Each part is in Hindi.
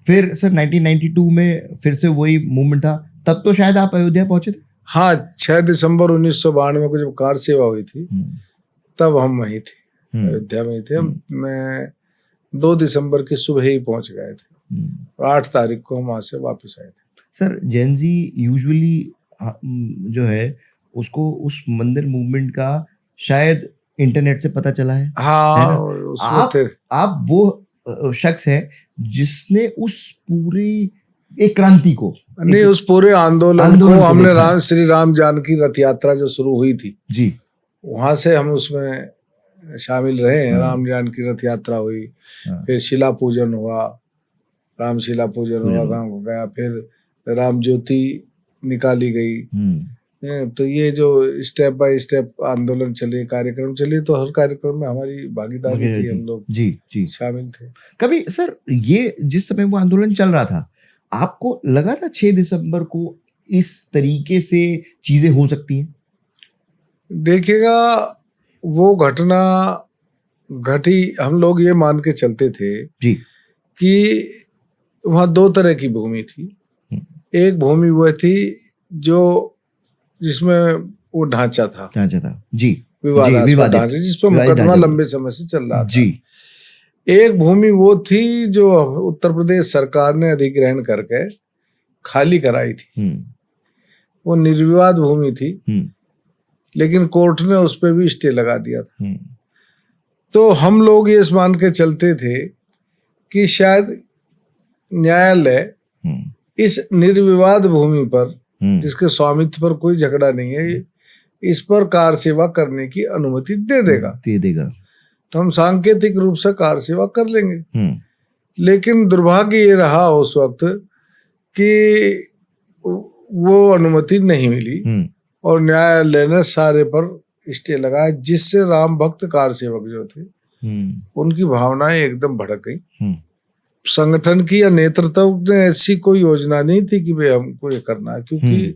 फिर सर 1992 में फिर से वही मूवमेंट था, तब तो शायद आप अयोध्या पहुंचे थे। हाँ, 6 दिसंबर 1992 को जब कार सेवा हुई थी तब हम वहीं थे, अयोध्या में ही थे। मैं 2 दिसंबर की सुबह ही पहुंच गए थे और 8 तारीख को हम वहां से वापस आए थे। सर जेनजी यूजुअली जो है उसको उस मंदिर मूवमेंट का शायद इंटरनेट से पता चला है। हाँ, उस वक्त आप वो शख्स है जिसने उस पूरी एक क्रांति को, नहीं, उस पूरे आंदोलन को हमने श्री राम जानकी रथ यात्रा जो शुरू हुई थी जी, वहां से हम उसमें शामिल रहे हैं। राम जानकी रथ यात्रा हुई, फिर शिला पूजन हुआ, राम शिला पूजन हुआ, गांव को गया, फिर राम ज्योति निकाली गई। तो ये जो स्टेप बाय स्टेप आंदोलन चले, कार्यक्रम चले, तो हर कार्यक्रम में हमारी भागीदारी थी, हम लोग जी शामिल थे। कभी सर ये जिस समय वो आंदोलन चल रहा था, आपको लगा था 6 दिसंबर को इस तरीके से चीजें हो सकती हैं? देखिएगा, वो घटना घटी, हम लोग ये मान के चलते थे जी कि वहाँ 2 तरह की भूमि थी। एक भूमि वो थी जो जिसमें वो ढांचा था जी, विवादास्पद ढांचा, जिस पर मुकदमा लंबे समय से चल रहा था जी। एक भूमि वो थी जो उत्तर प्रदेश सरकार ने अधिग्रहण करके खाली कराई थी। वो निर्विवाद भूमि थी, लेकिन कोर्ट ने उस पर भी स्टे लगा दिया था। तो हम लोग ये मान के चलते थे कि शायद न्यायालय इस निर्विवाद भूमि पर, जिसके स्वामित्व पर कोई झगड़ा नहीं है, इस पर कार सेवा करने की अनुमति दे देगा। तो हम सांकेतिक रूप से कार सेवा कर लेंगे। लेकिन दुर्भाग्य ये रहा उस वक्त कि वो अनुमति नहीं मिली और न्यायालय ने सारे पर स्टे लगाया, जिससे राम भक्त कार सेवक जो थे उनकी भावनाएं एकदम भड़क गई। संगठन की या नेतृत्व ने ऐसी कोई योजना नहीं थी कि भाई हमको ये करना है, क्योंकि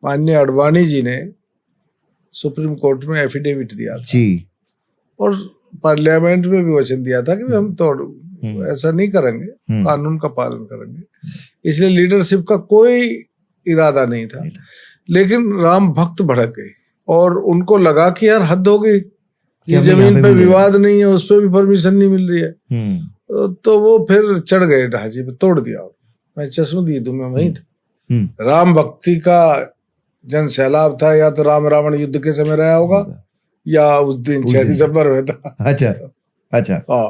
माननीय अडवाणी जी ने सुप्रीम कोर्ट में एफिडेविट दिया था और पार्लियामेंट में भी वचन दिया था कि हम तो ऐसा नहीं करेंगे, कानून का पालन करेंगे। इसलिए लीडरशिप का कोई इरादा नहीं था। लेकिन राम भक्त भड़क गए और उनको लगा कि यार हद हो गई, जिस जमीन पे विवाद नहीं है उस पर भी परमिशन नहीं मिल रही है। तो वो फिर चढ़ गए ढांचे पे, तोड़ दिया। मैं चश्मदीद दूं, मैं वहीं था। राम भक्ति का जन सैलाब था, या तो राम रावण युद्ध के समय रहा होगा या उस दिन 6 दिसंबर में था। अच्छा हाँ,